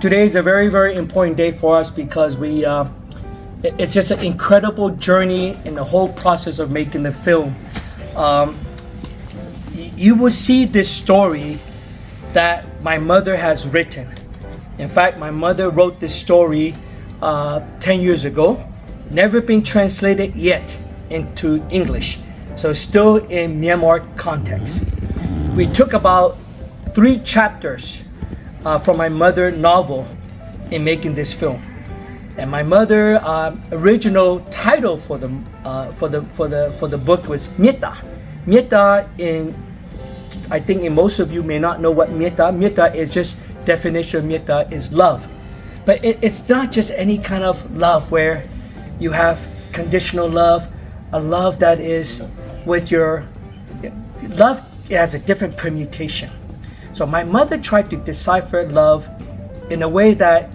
Today is a very, very important day for us because it's just an incredible journey in the whole process of making the film. You will see this story that my mother has written. In fact, my mother wrote this story 10 years ago, never been translated yet into English. So still in Myanmar context. We took about 3 chapters from my mother novel in making this film. And my mother original title for the book was Metta. Metta, I think most of you may not know what Metta is. Just definition of Metta is love. But it's not just any kind of love where you have conditional love, a love that is with your love has a different permutation. So my mother tried to decipher love in a way that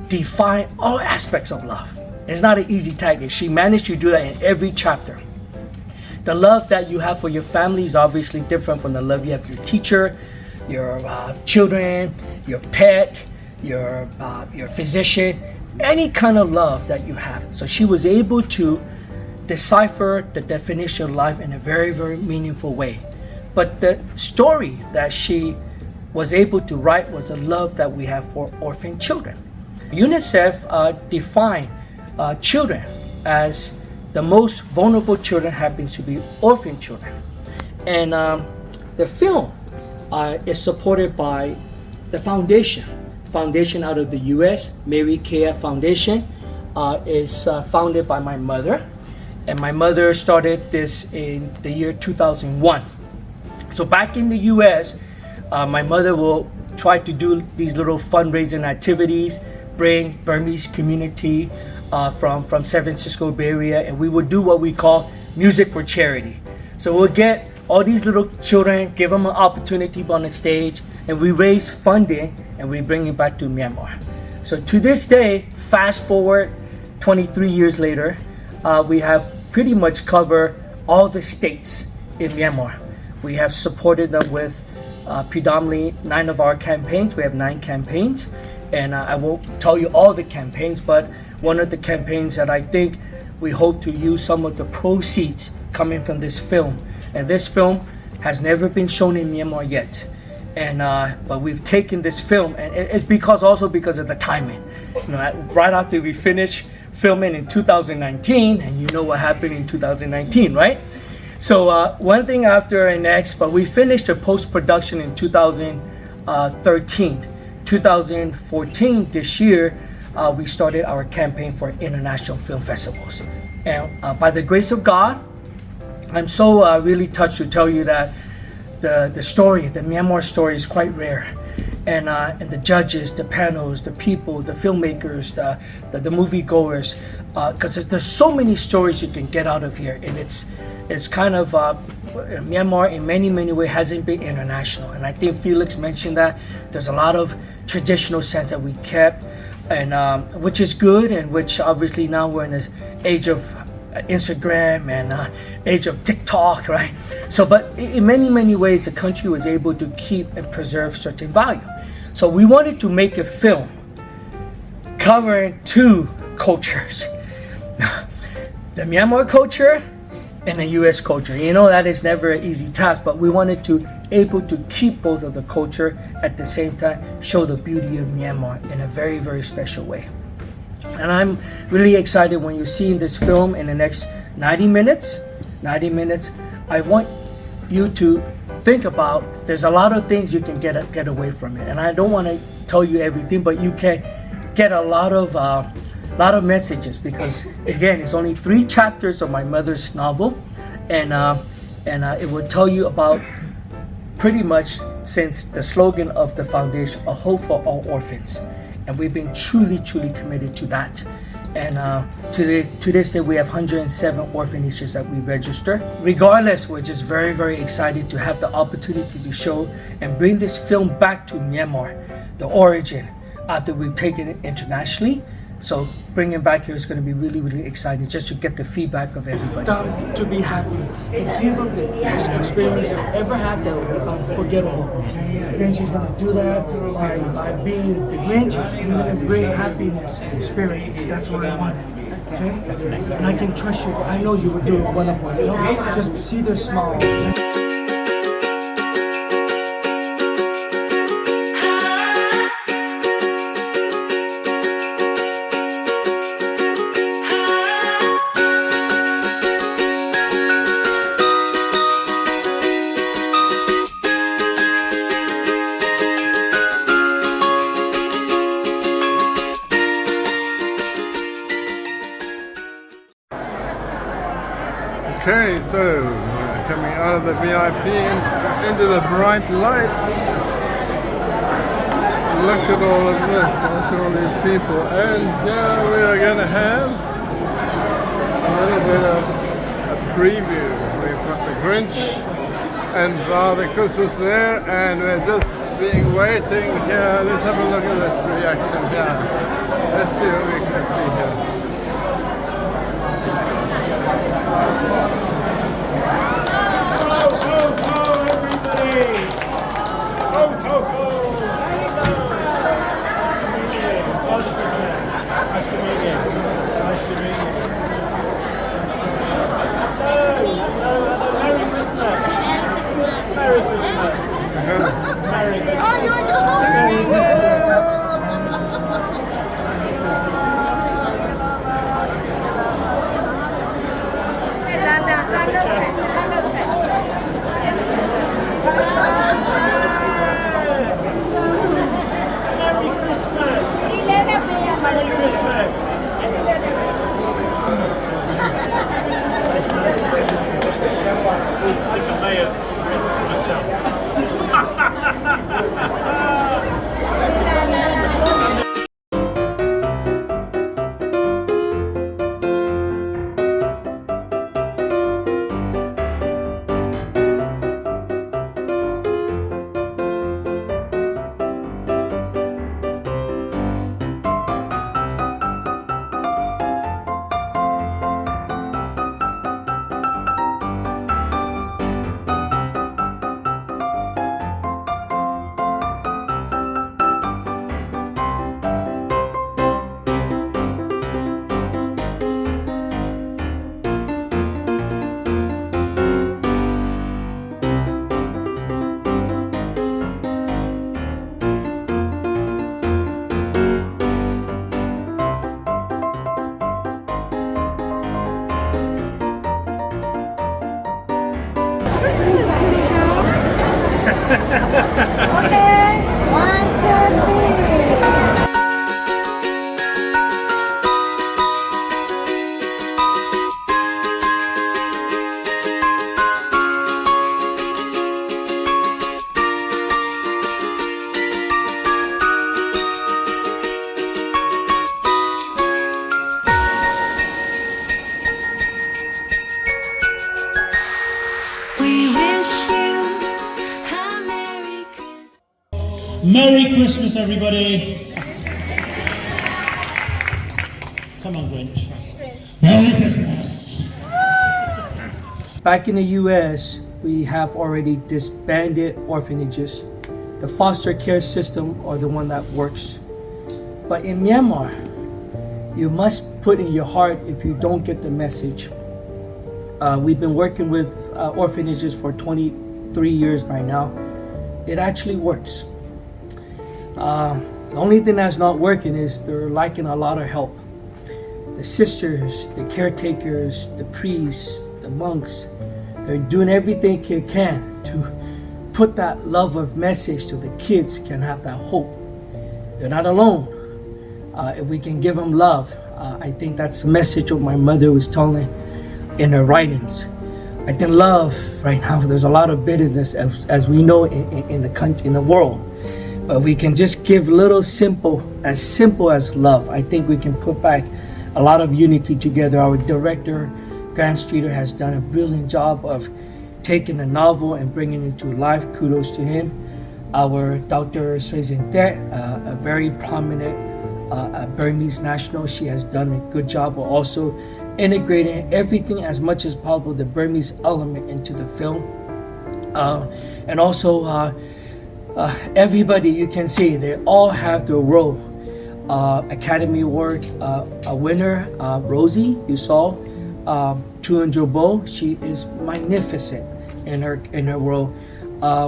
defined all aspects of love. It's not an easy task. She managed to do that in every chapter. The love that you have for your family is obviously different from the love you have for your teacher, your children, your pet, your physician, any kind of love that you have. So she was able to decipher the definition of life in a very, very meaningful way. But the story that she was able to write was a love that we have for orphan children. UNICEF defined children as the most vulnerable children happens to be orphan children. And the film is supported by the foundation out of the US, Mary K Yap Foundation, is founded by my mother. And my mother started this in the year 2001. So back in the US, my mother will try to do these little fundraising activities, bring Burmese community from San Francisco Bay Area, and we would do what we call music for charity. So we'll get all these little children, give them an opportunity on the stage, and we raise funding and we bring it back to Myanmar. So to this day, fast forward 23 years later, we have pretty much covered all the states in Myanmar. We have supported them with predominantly 9 of our campaigns. We have 9 campaigns, and I won't tell you all the campaigns, but one of the campaigns that I think we hope to use some of the proceeds coming from this film. And this film has never been shown in Myanmar yet. And but we've taken this film, and it's because of the timing. You know, right after we finished filming in 2019, and you know what happened in 2019, right? So one thing after the next, but we finished the post-production in 2013. 2014, this year, we started our campaign for international film festivals. And by the grace of God, I'm so really touched to tell you that the story, the Myanmar story, is quite rare. And the judges, the panels, the people, the filmmakers, the moviegoers, because there's so many stories you can get out of here, and it's kind of Myanmar in many ways hasn't been international, and I think Felix mentioned that there's a lot of traditional sense that we kept, and which is good, and which obviously now we're in the age of Instagram and age of TikTok, right? So, but in many ways, the country was able to keep and preserve certain value. So we wanted to make a film covering 2 cultures, the Myanmar culture and the US culture. You know, that is never an easy task, but we wanted to able to keep both of the culture at the same time, show the beauty of Myanmar in a very, very special way. And I'm really excited when you're seeing this film in the next 90 minutes. I want you to think about, there's a lot of things you can get away from it. And I don't want to tell you everything, but you can get a lot of messages, because again, it's only 3 chapters of my mother's novel, and it will tell you about pretty much since the slogan of the foundation, a hope for all orphans, and we've been truly committed to that. And to this day, we have 107 orphanages that we register. Regardless, we're just very excited to have the opportunity to show and bring this film back to Myanmar, the origin, after we've taken it internationally. So bringing it back here is going to be really, really exciting just to get the feedback of everybody. Them to be happy and give them the best experience they've ever had that will be unforgettable. Grinch is going to do that by being the Grinch. You're going to bring happiness and experience. That's what I wanted. Okay? And I can trust you. I know you will do it wonderful. You know? Just see their smiles. Okay, so we're coming out of the VIP into the bright lights. Look at all of this, look at all these people, and now we are going to have a little bit of a preview. We've got the Grinch and Father Christmas there, and we're just waiting here. Let's have a look at this reaction here. Let's see what we can see here. Okay, 1, 2, 3. Merry Christmas, everybody! Come on, Grinch. Merry Christmas! Back in the US, we have already disbanded orphanages. The foster care system are the one that works. But in Myanmar, you must put in your heart if you don't get the message. We've been working with orphanages for 23 years by now. It actually works. The only thing that's not working is they're lacking a lot of help. The sisters, the caretakers, the priests, the monks, they're doing everything they can to put that love of message to the kids can have that hope. They're not alone. If we can give them love, I think that's the message what my mother was telling in her writings. I think love right now, there's a lot of bitterness as we know in the country, in the world. But we can just give little simple as love. I think we can put back a lot of unity together. Our director, Grant Streeter, has done a brilliant job of taking a novel and bringing it to life. Kudos to him. Our Dr. Suizin Tet, a very prominent Burmese national. She has done a good job of also integrating everything as much as possible, the Burmese element into the film. And also everybody, you can see they all have their role. Academy Award winner Rosie, you saw, Tuan Bo, she is magnificent in her role.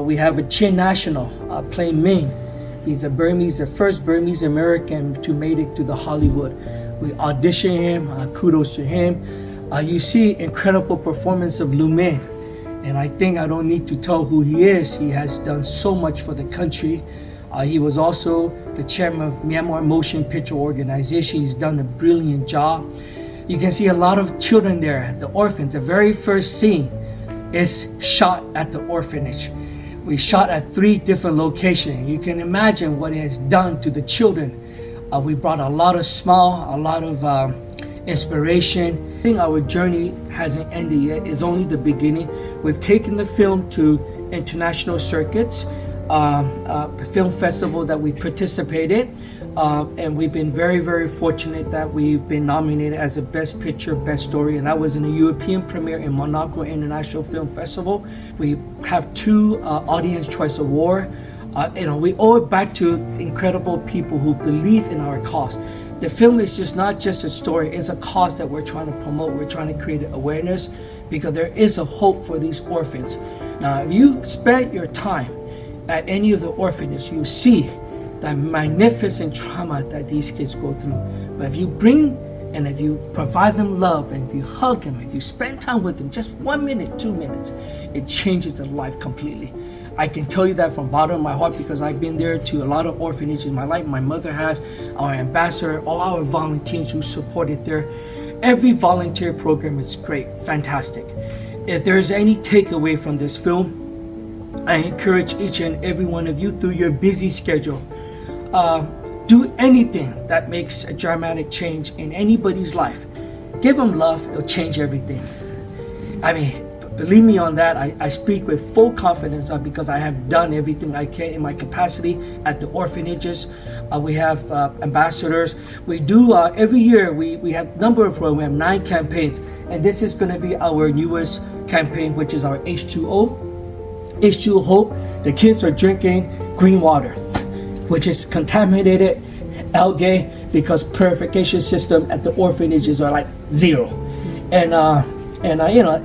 We have a Chin national playing Ming. He's the first Burmese American to make it to the Hollywood. We auditioned him, kudos to him. You see incredible performance of Lu Min, and I think I don't need to tell who he is. He has done so much for the country. He was also the chairman of Myanmar Motion Picture Organization. He's done a brilliant job. You can see a lot of children there. The orphans, the very first scene is shot at the orphanage. We shot at 3 different locations. You can imagine what it has done to the children. We brought a lot of smile, a lot of inspiration. I think our journey hasn't ended yet. It's only the beginning. We've taken the film to international circuits, film festival that we participated, and we've been very, very fortunate that we've been nominated as a Best Picture, Best Story, and that was in a European premiere in Monaco International Film Festival. We have 2 Audience Choice Award. We owe it back to incredible people who believe in our cause. The film is just not just a story, it's a cause that we're trying to promote. We're trying to create awareness because there is a hope for these orphans. Now, if you spend your time at any of the orphanages, you see the magnificent trauma that these kids go through. But if you bring and if you provide them love, and if you hug them, if you spend time with them, just 1 minute, 2 minutes, it changes their life completely. I can tell you that from the bottom of my heart because I've been there to a lot of orphanages in my life. My mother has, our ambassador, all our volunteers who supported there. Every volunteer program is great, fantastic. If there's any takeaway from this film, I encourage each and every one of you through your busy schedule, do anything that makes a dramatic change in anybody's life. Give them love, it'll change everything. I mean, believe me on that, I speak with full confidence because I have done everything I can in my capacity at the orphanages. We have ambassadors. We do, every year, we have a number of programs. We have 9 campaigns. And this is going to be our newest campaign, which is our H2O. H2O Hope. The kids are drinking green water, which is contaminated algae because purification system at the orphanages are like 0. And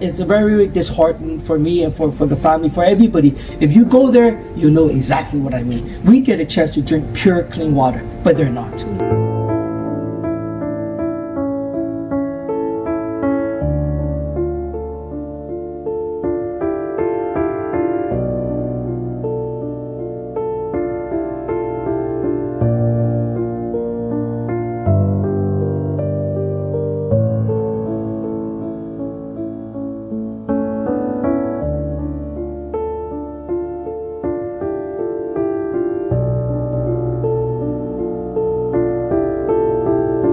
it's a very disheartening for me and for the family, for everybody. If you go there, you know exactly what I mean. We get a chance to drink pure, clean water, but they're not.